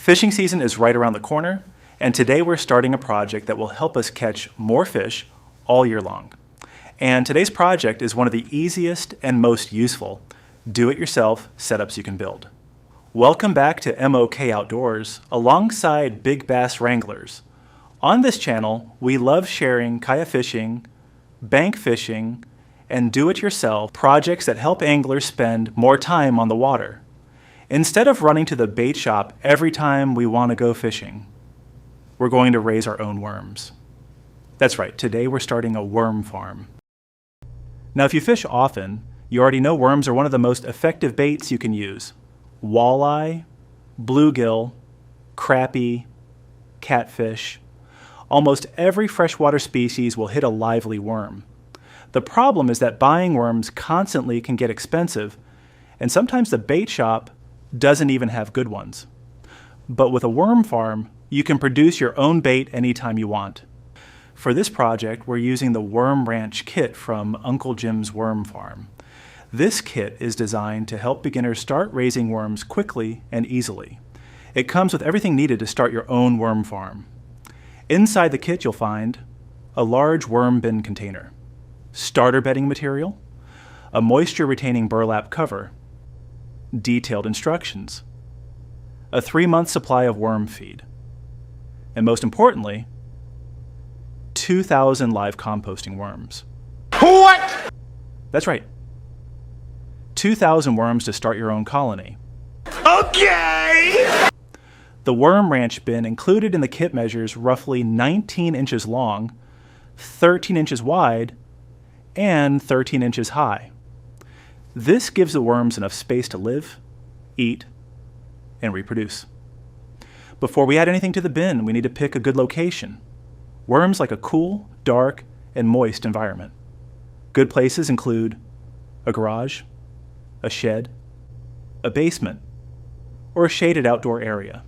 Fishing season is right around the corner, and today we're starting a project that will help us catch more fish all year long. And today's project is one of the easiest and most useful do-it-yourself setups you can build. Welcome back to MoK Outdoors alongside Big Bass Wranglers. On this channel, we love sharing kayak fishing, bank fishing, and do-it-yourself projects that help anglers spend more time on the water, instead of running to the bait shop every time we want to go fishing. We're going to raise our own worms. That's right, today we're starting a worm farm. Now, if you fish often, you already know worms are one of the most effective baits you can use. Walleye, bluegill, crappie, catfish. Almost every freshwater species will hit a lively worm. The problem is that buying worms constantly can get expensive, and sometimes the bait shop doesn't even have good ones. But with a worm farm, you can produce your own bait anytime you want. For this project, we're using the Worm Ranch kit from Uncle Jim's Worm Farm. This kit is designed to help beginners start raising worms quickly and easily. It comes with everything needed to start your own worm farm. Inside the kit, you'll find a large worm bin container, starter bedding material, a moisture-retaining burlap cover, detailed instructions, a 3-month supply of worm feed, and most importantly, 2,000 live composting worms. What? That's right. 2,000 worms to start your own colony. Okay! The Worm Ranch bin included in the kit measures roughly 19 inches long, 13 inches wide, and 13 inches high. This gives the worms enough space to live, eat, and reproduce. Before we add anything to the bin, we need to pick a good location. Worms like a cool, dark, and moist environment. Good places include a garage, a shed, a basement, or a shaded outdoor area.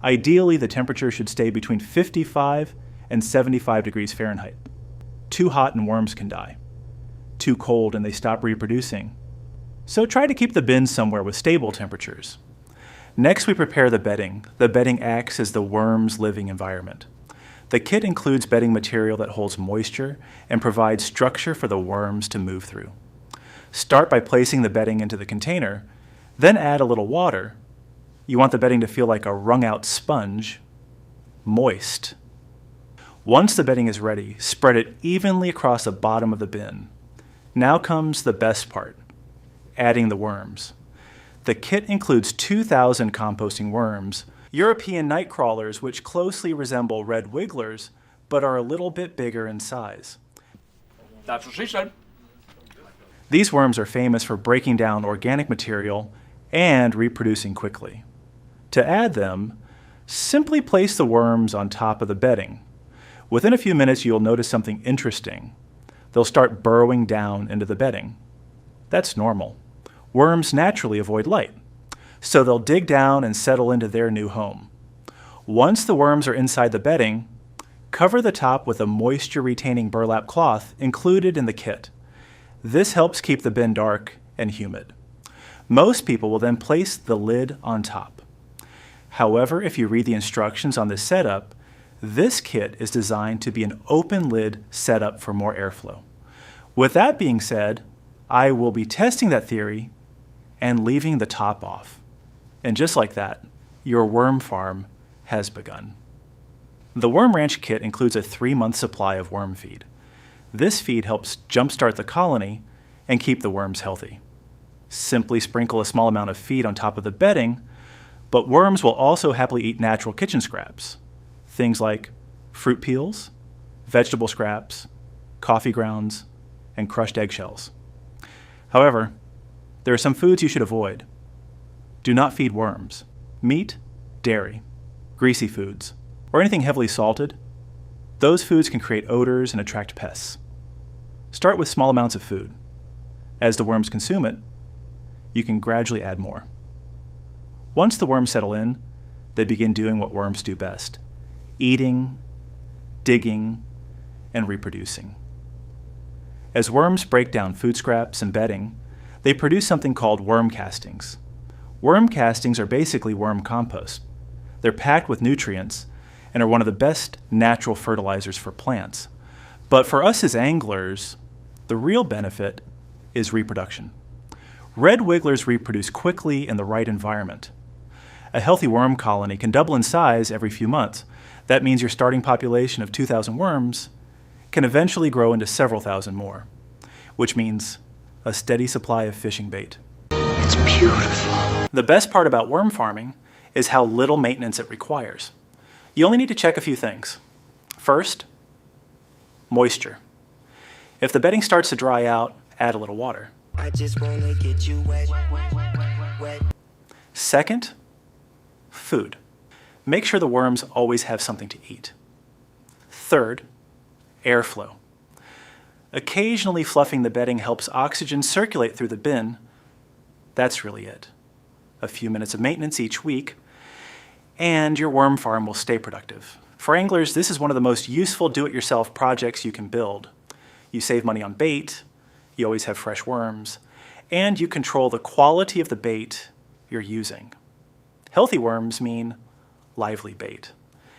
Ideally, the temperature should stay between 55 and 75 degrees Fahrenheit. Too hot and worms can die. Too cold and they stop reproducing. So try to keep the bin somewhere with stable temperatures. Next, we prepare the bedding. The bedding acts as the worm's living environment. The kit includes bedding material that holds moisture and provides structure for the worms to move through. Start by placing the bedding into the container, then add a little water. You want the bedding to feel like a wrung-out sponge, moist. Once the bedding is ready, spread it evenly across the bottom of the bin. Now comes the best part, adding the worms. The kit includes 2,000 composting worms, European night crawlers which closely resemble red wigglers, but are a little bit bigger in size. That's what she said. These worms are famous for breaking down organic material and reproducing quickly. To add them, simply place the worms on top of the bedding. Within a few minutes, you'll notice something interesting. They'll start burrowing down into the bedding. That's normal. Worms naturally avoid light, so they'll dig down and settle into their new home. Once the worms are inside the bedding, cover the top with a moisture-retaining burlap cloth included in the kit. This helps keep the bin dark and humid. Most people will then place the lid on top. However, if you read the instructions on this setup, this kit is designed to be an open lid setup for more airflow. With that being said, I will be testing that theory and leaving the top off. And just like that, your worm farm has begun. The Worm Ranch kit includes a 3-month supply of worm feed. This feed helps jumpstart the colony and keep the worms healthy. Simply sprinkle a small amount of feed on top of the bedding, but worms will also happily eat natural kitchen scraps. Things like fruit peels, vegetable scraps, coffee grounds, and crushed eggshells. However, there are some foods you should avoid. Do not feed worms meat, dairy, greasy foods, or anything heavily salted. Those foods can create odors and attract pests. Start with small amounts of food. As the worms consume it, you can gradually add more. Once the worms settle in, they begin doing what worms do best: eating, digging, and reproducing. As worms break down food scraps and bedding, they produce something called worm castings. Worm castings are basically worm compost. They're packed with nutrients and are one of the best natural fertilizers for plants. But for us as anglers, the real benefit is reproduction. Red wigglers reproduce quickly in the right environment. A healthy worm colony can double in size every few months. That means your starting population of 2,000 worms can eventually grow into several thousand more, which means a steady supply of fishing bait. It's beautiful. The best part about worm farming is how little maintenance it requires. You only need to check a few things. First, moisture. If the bedding starts to dry out, add a little water. I just wanna get you wet, wet. Second, food. Make sure the worms always have something to eat. Third, airflow. Occasionally fluffing the bedding helps oxygen circulate through the bin. That's really it. A few minutes of maintenance each week, and your worm farm will stay productive. For anglers, this is one of the most useful do-it-yourself projects you can build. You save money on bait, you always have fresh worms, and you control the quality of the bait you're using. Healthy worms mean lively bait,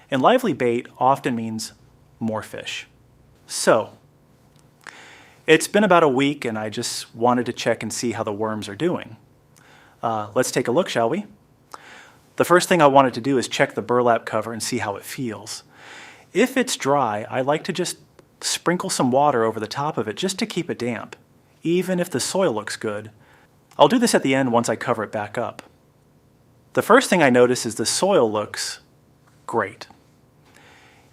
and lively bait often means more fish. So, it's been about a week and I just wanted to check and see how the worms are doing. Let's take a look, shall we? The first thing I wanted to do is check the burlap cover and see how it feels. If it's dry, I like to just sprinkle some water over the top of it just to keep it damp, even if the soil looks good. I'll do this at the end once I cover it back up. The first thing I notice is the soil looks great.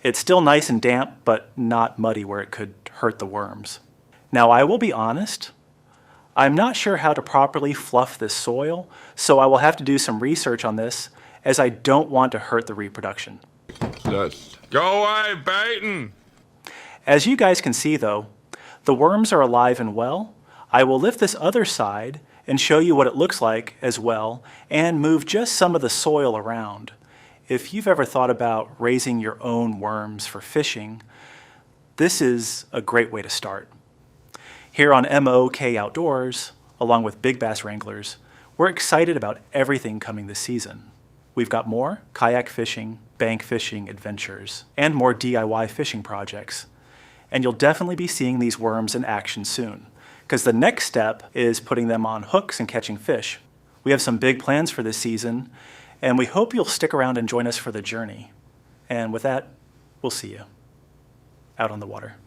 It's still nice and damp, but not muddy where it could hurt the worms. Now, I will be honest, I'm not sure how to properly fluff this soil, so I will have to do some research on this, as I don't want to hurt the reproduction. Just go away, baiting! As you guys can see though, the worms are alive and well. I will lift this other side and show you what it looks like as well, and move just some of the soil around. If you've ever thought about raising your own worms for fishing, this is a great way to start. Here on MoK Outdoors, along with Big Bass Wranglers, we're excited about everything coming this season. We've got more kayak fishing, BankFishing adventures, and more DIY fishing projects. And you'll definitely be seeing these worms in action soon, because the next step is putting them on hooks and catching fish. We have some big plans for this season, and we hope you'll stick around and join us for the journey. And with that, we'll see you out on the water.